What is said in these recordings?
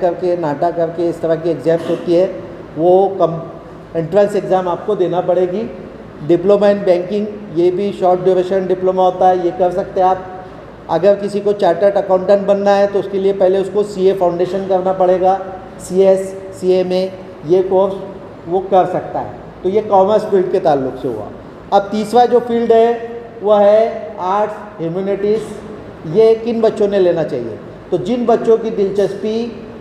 करके नाटा करके इस तरह की एग्ज़ाम्स होती है, वो एंट्रेंस एग्ज़ाम आपको देना पड़ेगी। डिप्लोमा इन बैंकिंग, ये भी शॉर्ट ड्यूरेशन डिप्लोमा होता है, ये कर सकते हैं आप। अगर किसी को चार्टर्ड अकाउंटेंट बनना है तो उसके लिए पहले उसको सीए फाउंडेशन करना पड़ेगा, सीएस सीएमए ये कोर्स वो कर सकता है। तो ये कॉमर्स फील्ड के ताल्लुक से हुआ। अब तीसरा जो फील्ड है वह है आर्ट्स ह्यूमैनिटीज़। ये किन बच्चों ने लेना चाहिए? तो जिन बच्चों की दिलचस्पी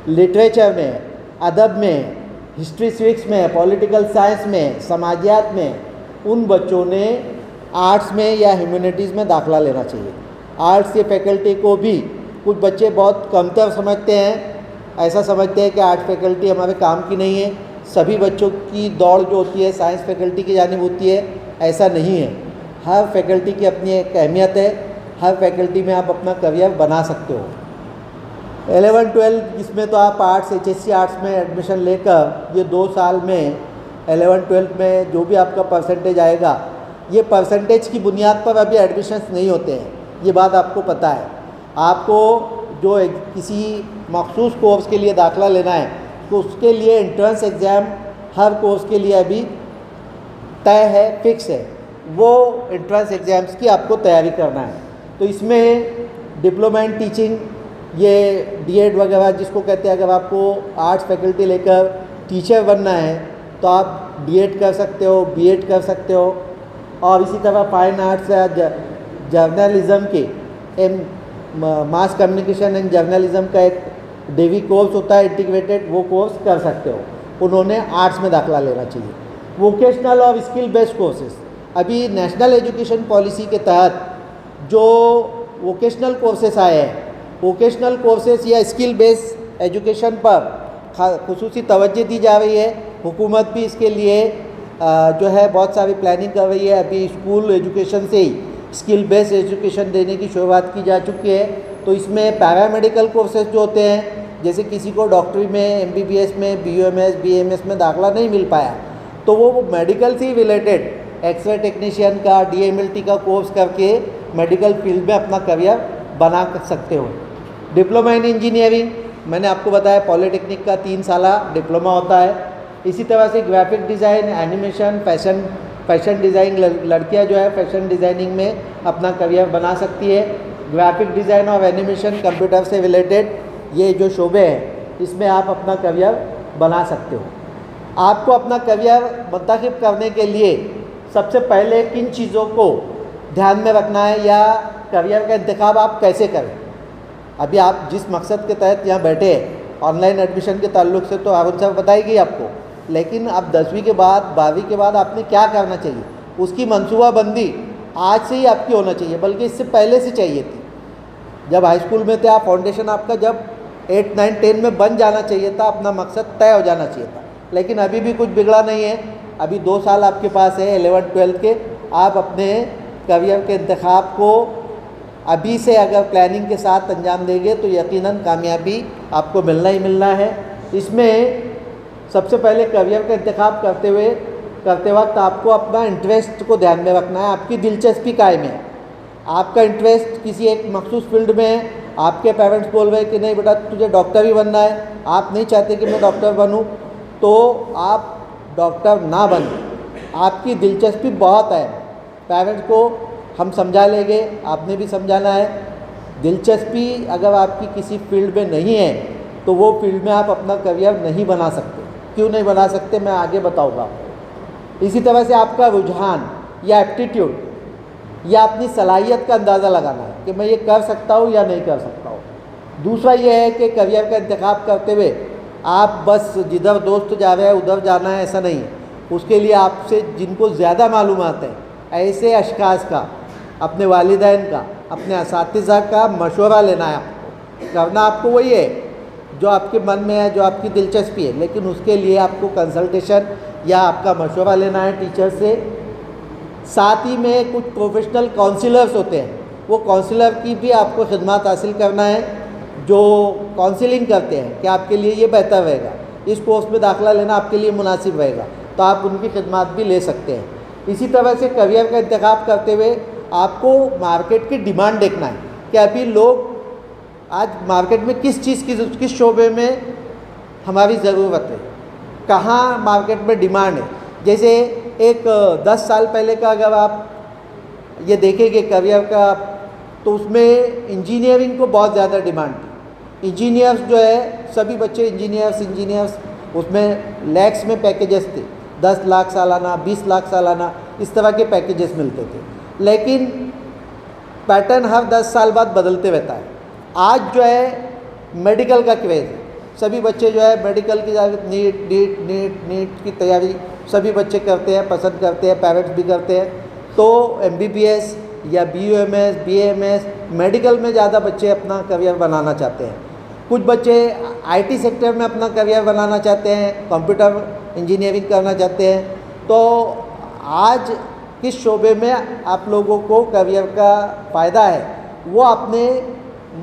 लिटरेचर में, अदब में, हिस्ट्री सिविक्स में, पॉलिटिकल साइंस में, समाजियात में, उन बच्चों ने आर्ट्स में या ह्यूमैनिटीज़ में दाखला लेना चाहिए। आर्ट्स के फैकल्टी को भी कुछ बच्चे बहुत कमतर समझते हैं, ऐसा समझते हैं कि आर्ट फैकल्टी हमारे काम की नहीं है। सभी बच्चों की दौड़ जो होती है साइंस फैकल्टी की जानिब होती है, ऐसा नहीं है। हर फैकल्टी की अपनी एक अहमियत है, हर फैकल्टी में आप अपना करियर बना सकते हो। 11-12 इसमें तो आप आर्ट्स HSC आर्ट्स में एडमिशन लेकर ये 2 साल में 11-12 में जो भी आपका परसेंटेज आएगा, ये परसेंटेज की बुनियाद पर अभी एडमिशन्स नहीं होते हैं, ये बात आपको पता है। आपको जो किसी मखसूस कोर्स के लिए दाखला लेना है तो उसके लिए एंट्रेंस एग्ज़ाम हर कोर्स के लिए अभी तय है, फिक्स है। वो एंट्रेंस एग्ज़ाम्स की आपको तैयारी करना है। तो इसमें डिप्लोमा इन टीचिंग, ये DED वगैरह जिसको कहते हैं, अगर आपको आर्ट्स फैकल्टी लेकर टीचर बनना है तो आप DED कर सकते हो, BEd कर सकते हो। और इसी तरह फाइन आर्ट्स या जर्नलिज़म के मास कम्युनिकेशन एंड जर्नलिज़म का एक डेवी कोर्स होता है इंटीग्रेटेड, वो कोर्स कर सकते हो। उन्होंने आर्ट्स में दाखला लेना चाहिए। वोकेशनल और स्किल बेस्ड कोर्सेज, अभी नेशनल एजुकेशन पॉलिसी के तहत जो वोकेशनल कोर्सेज आए हैं, वोकेशनल कोर्सेज या स्किल बेस्ड एजुकेशन पर खुसूसी तवज्जो दी जा रही है। हुकूमत भी इसके लिए जो है बहुत सारी प्लानिंग कर रही है। अभी स्कूल एजुकेशन से ही स्किल बेस्ड एजुकेशन देने की शुरुआत की जा चुकी है। तो इसमें पैरामेडिकल कोर्सेज जो होते हैं, जैसे किसी को डॉक्टरी में, MBBS में, BUMS BAMS में दाखला नहीं मिल पाया, तो वो मेडिकल से रिलेटेड एक्सरे टेक्नीशियन का, DMLT का कोर्स करके मेडिकल फील्ड में अपना करियर बना सकते हो। डिप्लोमा इन इंजीनियरिंग, मैंने आपको बताया पॉलिटेक्निक का 3 साला डिप्लोमा होता है। इसी तरह से graphic design, animation, fashion design, लड़कियां जो है फैशन डिज़ाइनिंग में अपना करियर बना सकती है। ग्राफिक डिज़ाइन और एनिमेशन, कंप्यूटर से रिलेटेड ये जो शोबे हैं, इसमें आप अपना करियर बना सकते हो। आपको अपना करियर मुंतखब करने के लिए सबसे पहले किन चीज़ों को ध्यान में रखना है या करियर का इंतखाब आप कैसे करें? अभी आप जिस मकसद के तहत यहाँ बैठे हैं, ऑनलाइन एडमिशन के ताल्लुक से तो अरुण साहब बताएगी आपको, लेकिन अब 10वीं के बाद, 12वीं के बाद आपने क्या करना चाहिए, उसकी मनसूबाबंदी आज से ही आपकी होना चाहिए, बल्कि इससे पहले से चाहिए थी। जब हाई स्कूल में थे आप, फाउंडेशन आपका जब 8, 9, 10 में बन जाना चाहिए था, अपना मकसद तय हो जाना चाहिए था। लेकिन अभी भी कुछ बिगड़ा नहीं है। अभी 2 साल आपके पास है 11-12 के। आप अपने करियर के इंतखाब को अभी से अगर प्लानिंग के साथ अंजाम देंगे तो यकीनन कामयाबी आपको मिलना ही मिलना है। इसमें सबसे पहले करियर का इंतखाब करते वक्त आपको अपना इंटरेस्ट को ध्यान में रखना है। आपकी दिलचस्पी कायम है, आपका इंटरेस्ट किसी एक मखसूस फील्ड में है। आपके पेरेंट्स बोल रहे हैं कि नहीं बेटा तुझे डॉक्टर ही बनना है, आप नहीं चाहते कि मैं डॉक्टर बनूं, तो आप डॉक्टर ना बनें। आपकी दिलचस्पी बहुत है, पेरेंट्स को हम समझा लेंगे, आपने भी समझाना है। दिलचस्पी अगर आपकी किसी फील्ड में नहीं है तो वो फील्ड में आप अपना करियर नहीं बना सकते। क्यों नहीं बना सकते, मैं आगे बताऊंगा। इसी तरह से आपका रुझान या एप्टीट्यूड या अपनी सलाहियत का अंदाज़ा लगाना है कि मैं ये कर सकता हूँ या नहीं कर सकता हूँ। दूसरा ये है कि करियर का इंतखाब करते हुए आप बस जिधर दोस्त जा रहे हैं उधर जाना है, ऐसा नहीं है। उसके लिए आपसे जिनको ज़्यादा मालूमात है, ऐसे अशखास का, अपने वालिदैन का, अपने असातिज़ा का मशवरा लेना है। आपको करना आपको वही है जो आपके मन में है, जो आपकी दिलचस्पी है, लेकिन उसके लिए आपको कंसल्टेशन या आपका मशवरा लेना है टीचर से। साथ ही में कुछ प्रोफेशनल काउंसलर्स होते हैं, वो काउंसलर की भी आपको खिदमत हासिल करना है, जो काउंसलिंग करते हैं कि आपके लिए ये बेहतर रहेगा, इस कोर्स में दाखिला लेना आपके लिए मुनासिब रहेगा, तो आप उनकी खिदमत भी ले सकते हैं। इसी तरह से करियर का इंतखाब करते हुए आपको मार्केट की डिमांड देखना है कि अभी लोग आज मार्केट में किस चीज़ की, किस शोबे में हमारी ज़रूरत है, कहाँ मार्केट में डिमांड है। जैसे एक 10 साल पहले का अगर आप ये देखेंगे करियर का, तो उसमें इंजीनियरिंग को बहुत ज़्यादा डिमांड थी। इंजीनियर्स जो है सभी बच्चे इंजीनियर्स उसमें लैक्स में पैकेजेस थे, 10 लाख सालाना, 20 लाख सालाना, इस तरह के पैकेजेस मिलते थे। लेकिन पैटर्न हर 10 साल बाद बदलते रहता है। आज जो है मेडिकल का क्रेज़ है, सभी बच्चे जो है मेडिकल की नीट की तैयारी सभी बच्चे करते हैं, पसंद करते हैं, पेरेंट्स भी करते हैं। तो MBBS या BUMS, BAMS मेडिकल में ज़्यादा बच्चे अपना करियर बनाना चाहते हैं। कुछ बच्चे IT सेक्टर में अपना करियर बनाना चाहते हैं, कंप्यूटर इंजीनियरिंग करना चाहते हैं। तो आज किस शोबे में आप लोगों को करियर का फ़ायदा है, वो अपने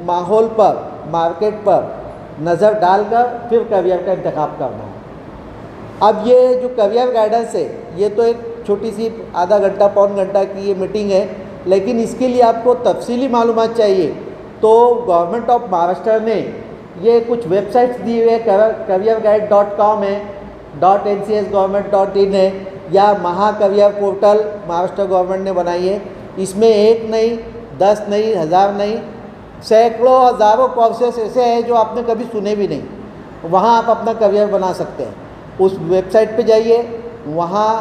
माहौल पर, मार्केट पर नज़र डालकर फिर करियर का इंतखाब करना है। अब ये जो करियर गाइडेंस है, ये तो एक छोटी सी आधा घंटा पौन घंटा की ये मीटिंग है, लेकिन इसके लिए आपको तफसीली मालूमात चाहिए तो गवर्नमेंट ऑफ महाराष्ट्र ने ये कुछ वेबसाइट्स दी हुई है, careerguide.com है, .ncsgovernment.in है, या महाकरियर पोर्टल महाराष्ट्र गवर्नमेंट ने बनाई है। इसमें एक नहीं, 10 नहीं, 1000 नहीं, सैकड़ों हज़ारों कोर्सेस ऐसे हैं जो आपने कभी सुने भी नहीं, वहाँ आप अपना करियर बना सकते हैं। उस वेबसाइट पे जाइए, वहाँ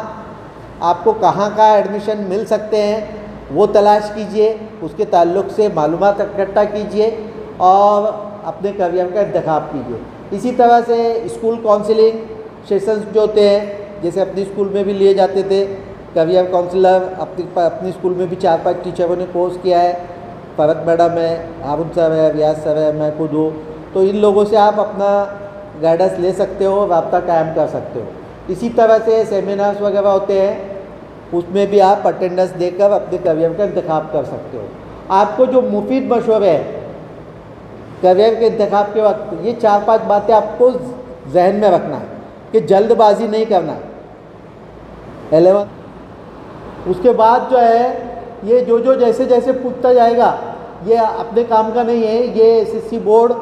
आपको कहाँ का एडमिशन मिल सकते हैं वो तलाश कीजिए, उसके ताल्लुक़ से मालूमात इकट्ठा कीजिए और अपने करियर का इंतखाब कीजिए। इसी तरह से स्कूल काउंसलिंग सेशंस जो होते हैं, जैसे अपनी स्कूल में भी लिए जाते थे, करियर काउंसलर अपनी स्कूल में भी 4-5 टीचरों ने कोर्स किया है, परत मैडम है, हारून सर है, रियाज सर है, मैं खुद हूँ। तो इन लोगों से आप अपना गाइडेंस ले सकते हो, राब्ता कायम कर सकते हो। इसी तरह से सेमिनार्स वगैरह होते हैं, उसमें भी आप अटेंडेंस देकर अपने करियर का इंतखाब कर सकते हो। आपको जो मुफीद मशवरे है करियर के इंतखाब के वक्त, ये 4-5 बातें आपको जहन में रखना है कि जल्दबाजी नहीं करना है। 11 उसके बाद जो है ये जो जैसे जैसे पूछता जाएगा, ये अपने काम का नहीं है। ये SSC बोर्ड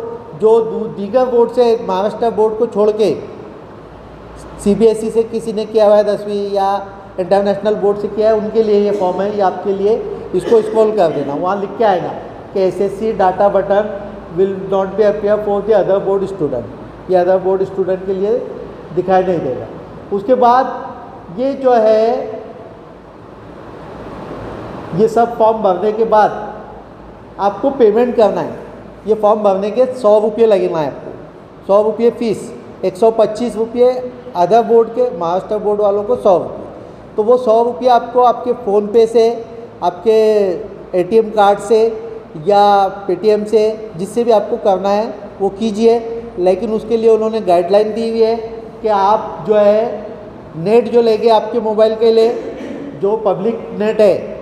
जो दीगर बोर्ड से, महाराष्ट्र बोर्ड को छोड़ के CBSE से किसी ने किया हुआ है 10वीं या इंटरनेशनल बोर्ड से किया है, उनके लिए ये फॉर्म है, ये आपके लिए। इसको स्क्रॉल कर देना, वहाँ लिख के आएगा कि SSC data button will not be appear for the other board student. ये अदर बोर्ड स्टूडेंट के लिए दिखाई नहीं देगा। उसके बाद ये जो है, ये सब फॉर्म भरने के बाद आपको पेमेंट करना है। ये फॉर्म भरने के 100 रुपये लगेगा आपको, 100 रुपये फ़ीस, 125 रुपये अदर बोर्ड के, महाराष्ट्र बोर्ड वालों को 100 रुपये। तो वो 100 रुपये आपको आपके फ़ोनपे से, आपके ATM कार्ड से या पेटीएम से, जिससे भी आपको करना है वो कीजिए। लेकिन उसके लिए उन्होंने गाइडलाइन दी हुई है कि आप जो है नेट जो लेंगे आपके मोबाइल के लिए, जो पब्लिक नेट है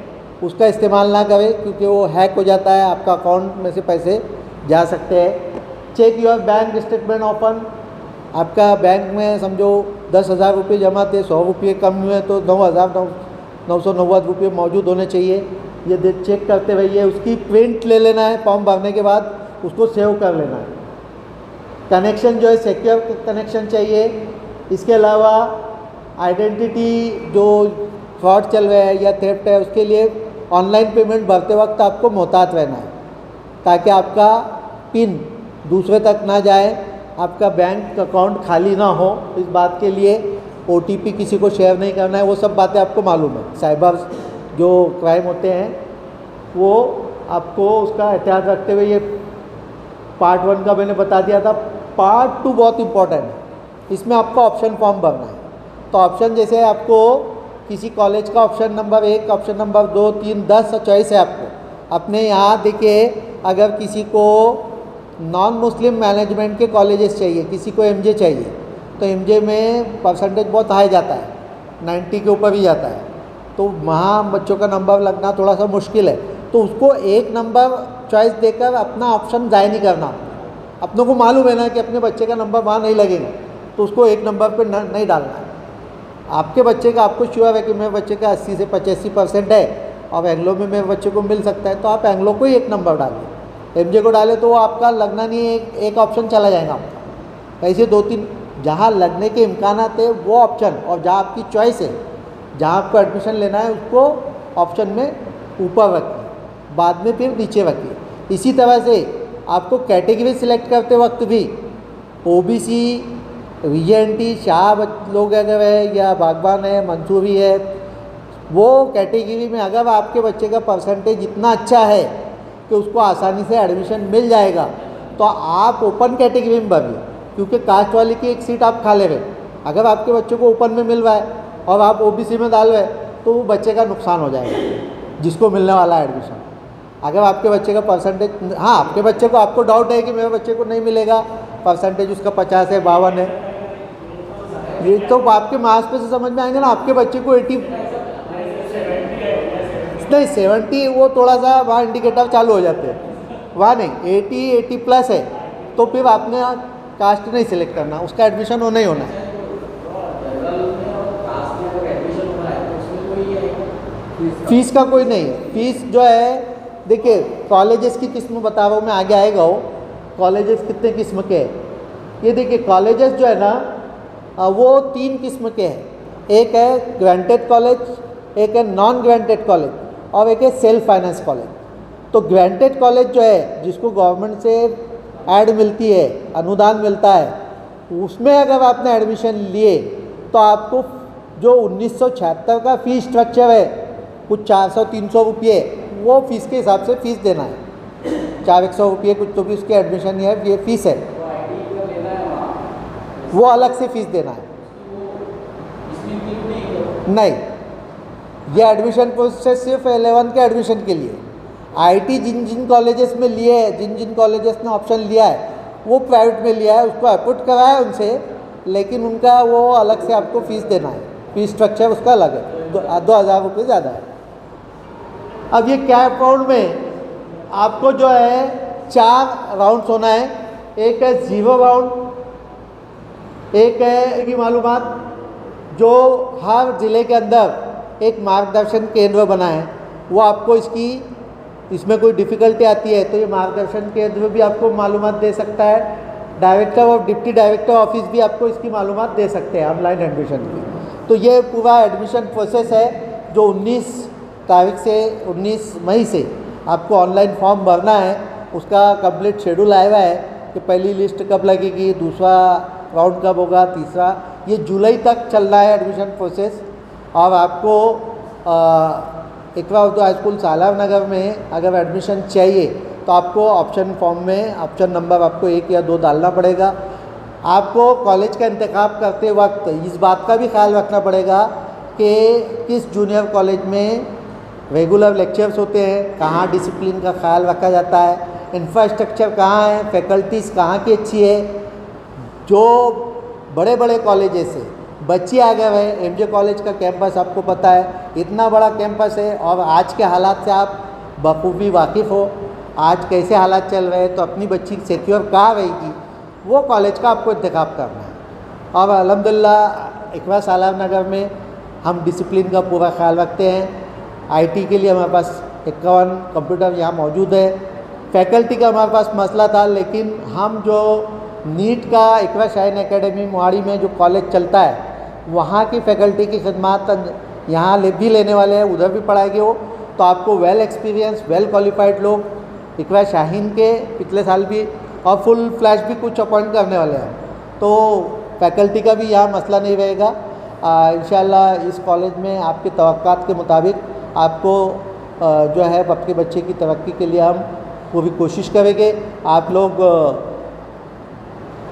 उसका इस्तेमाल ना करें, क्योंकि वो हैक हो जाता है, आपका अकाउंट में से पैसे जा सकते हैं। Check your bank statement often. आपका बैंक में समझो 10,000 रुपये जमा थे, 100 रुपये कम हुए तो 9,990 रुपये मौजूद होने चाहिए। ये चेक करते रहिए। उसकी प्रिंट ले लेना है फॉर्म भरने के बाद, उसको सेव कर लेना है। कनेक्शन जो है सिक्योर कनेक्शन चाहिए। इसके अलावा आइडेंटिटी जो फ्रॉड चल रहा है या थेफ्ट है, उसके लिए ऑनलाइन पेमेंट भरते वक्त आपको मोहतात रहना है, ताकि आपका पिन दूसरे तक ना जाए, आपका बैंक अकाउंट खाली ना हो। इस बात के लिए OTP किसी को शेयर नहीं करना है। वो सब बातें आपको मालूम है। साइबर जो क्राइम होते हैं वो आपको उसका एहतियात रखते हुए, ये पार्ट 1 का मैंने बता दिया था। पार्ट 2 बहुत इम्पॉर्टेंट है। इसमें आपका ऑप्शन फॉर्म भरना है। तो ऑप्शन जैसे आपको किसी कॉलेज का option number 1, option number 2, 3, 10 choice है आपको। अपने यहाँ देखिए, अगर किसी को नॉन मुस्लिम मैनेजमेंट के कॉलेजेस चाहिए, किसी को MJ चाहिए, तो MJ में परसेंटेज बहुत हाई जाता है, 90 के ऊपर ही जाता है। तो वहाँ बच्चों का नंबर लगना थोड़ा सा मुश्किल है। तो उसको एक नंबर चॉइस देकर अपना ऑप्शन ज़ाय नहीं करना। अपनों को मालूम है ना कि अपने बच्चे का नंबर वहाँ नहीं लगेगा, तो उसको एक नंबर पर नहीं डालना है। आपके बच्चे का, आपको श्योर है कि मेरे बच्चे का 80 से 85% है और एंग्लो में मेरे बच्चे को मिल सकता है, तो आप एंग्लो को ही एक नंबर डालिए। MJ को डाले तो वो आपका लगना नहीं है, एक ऑप्शन चला जाएगा आपका। ऐसे 2-3 जहाँ लगने के इम्कान है वो ऑप्शन, और जहाँ आपकी चॉइस है, जहाँ आपको एडमिशन लेना है उसको ऑप्शन में ऊपर रखिए, बाद में फिर नीचे रखिए। इसी तरह से आपको कैटेगरी सिलेक्ट करते वक्त भी ओबीसी, वीएनटी, शाह लोग अगर है या बागबान है, मंसूरी है, वो कैटेगरी में अगर आपके बच्चे का परसेंटेज इतना अच्छा है कि उसको आसानी से एडमिशन मिल जाएगा, तो आप ओपन कैटेगरी में भरिए, क्योंकि कास्ट वाले की एक सीट आप खा ले रहे। अगर आपके बच्चे को ओपन में मिल रहा है और आप ओबीसी में डाल रहे तो वो बच्चे का नुकसान हो जाएगा जिसको मिलने वाला है एडमिशन। अगर आपके बच्चे का परसेंटेज, हाँ आपके बच्चे को, आपको डाउट है कि मेरे बच्चे को नहीं मिलेगा, परसेंटेज उसका 50 है, 52 है, ये तो आपके मार्क्स पे से समझ में आएंगे ना। आपके बच्चे को 80 नहीं 70, वो थोड़ा सा वहाँ इंडिकेटर चालू हो जाते हैं, वहाँ नहीं, 80 प्लस है तो फिर आपने कास्ट नहीं सिलेक्ट करना, उसका एडमिशन होना ही होना है। फीस का कोई नहीं है। फीस जो है, देखिए कॉलेजेस की किस्म बता रहा हूँ मैं, आगे आएगा वो कॉलेजेस कितने किस्म के हैं। ये देखिए कॉलेजेस जो है ना वो 3 किस्म के हैं, एक है ग्रांटेड कॉलेज, एक है नॉन ग्रांटेड कॉलेज, और एक है सेल्फ फाइनेंस कॉलेज। तो ग्रांटेड कॉलेज जो है, जिसको गवर्नमेंट से ऐड मिलती है, अनुदान मिलता है, उसमें अगर आपने एडमिशन लिए तो आपको जो 1976 का फीस स्ट्रक्चर है, कुछ 400-300 रुपये, वो फीस के हिसाब से फीस देना है, 400 रुपये कुछ तो भी उसकी एडमिशन है, ये फीस है, वो अलग से फीस देना है। नहीं, ये एडमिशन प्रोसेस सिर्फ 11 के एडमिशन के लिए। आईटी जिन जिन कॉलेजेस में लिए है, जिन जिन कॉलेजेस ने ऑप्शन लिया है, वो प्राइवेट में लिया है, उसको अप्रूव कराया है उनसे, लेकिन उनका वो अलग से आपको फीस देना है, फीस स्ट्रक्चर उसका अलग है, 2,000 रुपये ज़्यादा है। अब ये कैप राउंड में आपको जो है 4 राउंड्स होना है, एक है 0 राउंड, एक है की मालूमात जो हर ज़िले के अंदर एक मार्गदर्शन केंद्र बना है, वो आपको इसमें कोई डिफ़िकल्टी आती है तो ये मार्गदर्शन केंद्र भी आपको मालूमात दे सकता है। डायरेक्टर और डिप्टी डायरेक्टर ऑफिस भी आपको इसकी मालूमात दे सकते हैं ऑनलाइन एडमिशन की। तो ये पूरा एडमिशन प्रोसेस है जो 19 मई से आपको ऑनलाइन फॉर्म भरना है। उसका कंप्लीट शेड्यूल आया हुआ है कि पहली लिस्ट कब लगेगी, दूसरा राउंड कब होगा, तीसरा, ये जुलाई तक चल रहा है एडमिशन प्रोसेस। और आपको इकरा उर्दू हाई स्कूल सालार नगर में अगर एडमिशन चाहिए तो आपको ऑप्शन फॉर्म में ऑप्शन नंबर आपको 1 या 2 डालना पड़ेगा। आपको कॉलेज का इंतखाब करते वक्त इस बात का भी ख्याल रखना पड़ेगा कि किस जूनियर कॉलेज में रेगुलर लेक्चर्स होते हैं, कहाँ डिसिप्लिन का ख्याल रखा जाता है, इंफ्रास्ट्रक्चर कहाँ है, फैकल्टीज़ कहाँ की अच्छी है। जो बड़े बड़े कॉलेजेस से बच्चे आ गए हैं, एमजे कॉलेज का कैंपस आपको पता है, इतना बड़ा कैंपस है, और आज के हालात से आप बखूबी वाकिफ़ हो, आज कैसे हालात चल रहे हैं, तो अपनी बच्ची सिक्योर कहाँ रहेगी, वो कॉलेज का आपको इंतखाब करना है। और अल्हम्दुलिल्लाह इकरा सालार नगर में हम डिसिप्लिन का पूरा ख्याल रखते हैं। आईटी के लिए हमारे पास 51 कंप्यूटर यहाँ मौजूद है। फैकल्टी का हमारे पास मसला था, लेकिन हम जो नीट का इकरा शाहीन एकेडमी मोहाड़ी में जो कॉलेज चलता है, वहाँ की फ़ैकल्टी की खिदमात यहाँ भी लेने वाले हैं, उधर भी पढ़ाएंगे वो। तो आपको वेल एक्सपीरियंस, वेल क्वालिफाइड लोग इकरा शाहीन के पिछले साल भी और फुल फ्लैश भी कुछ अपॉइंट करने वाले हैं, तो फैकल्टी का भी यहाँ मसला नहीं रहेगा। इंशाल्लाह इस कॉलेज में आपके तवक्कात के मुताबिक आपको जो है आपके बच्चे की तरक्की के लिए हम पूरी कोशिश करेंगे। आप लोग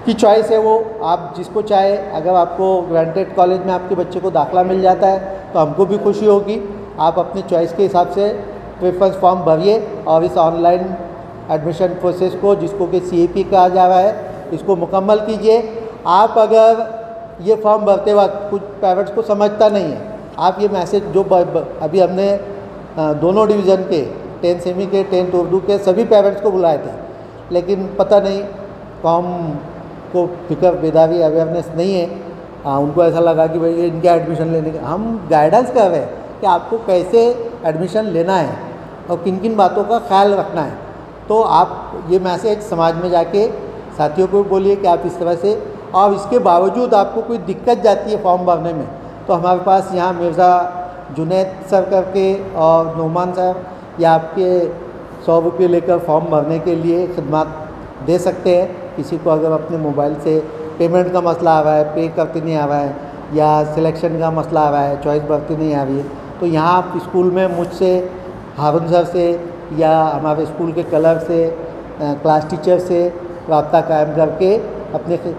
की चॉइस है, वो आप जिसको चाहे। अगर आपको ग्रांटेड कॉलेज में आपके बच्चे को दाखिला मिल जाता है तो हमको भी खुशी होगी। आप अपनी चॉइस के हिसाब से प्रेफरेंस फॉर्म भरिए और इस ऑनलाइन एडमिशन प्रोसेस को, जिसको कि CAP कहा जा रहा है, इसको मुकम्मल कीजिए। आप अगर ये फॉर्म भरते वक्त कुछ पेरेंट्स को समझता नहीं है, आप ये मैसेज जो अभी हमने दोनों डिवीज़न के 10 सेमी के 10 उर्दू के सभी पेरेंट्स को बुलाए थे, लेकिन पता नहीं कौम को फिक्र बेदारी अवेयरनेस नहीं है। उनको ऐसा लगा कि भाई इनके एडमिशन लेने के हम गाइडेंस कर रहे हैं कि आपको कैसे एडमिशन लेना है और किन किन बातों का ख्याल रखना है। तो आप ये मैसेज समाज में जाके साथियों को बोलिए कि आप इस तरह से और इसके बावजूद आपको कोई दिक्कत जाती है फॉर्म भरने में, तो हमारे पास यहाँ मिर्ज़ा जुनैद सर करके और नोमान सर या आपके 100 रुपये लेकर फॉर्म भरने के लिए खिदमत दे सकते हैं। किसी को अगर अपने मोबाइल से पेमेंट का मसला आ रहा है, पे करते नहीं आ रहा है, या सिलेक्शन का मसला आ रहा है, चॉइस भरती नहीं आ रही है, तो यहाँ आप स्कूल में मुझसे, हारून सर से या हमारे स्कूल के क्लर्क से, क्लास टीचर से रब्ता कायम करके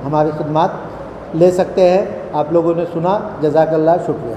हमारी खिदमत ले सकते हैं। आप लोगों ने सुना, जज़ाकल्लाह, शुक्रिया।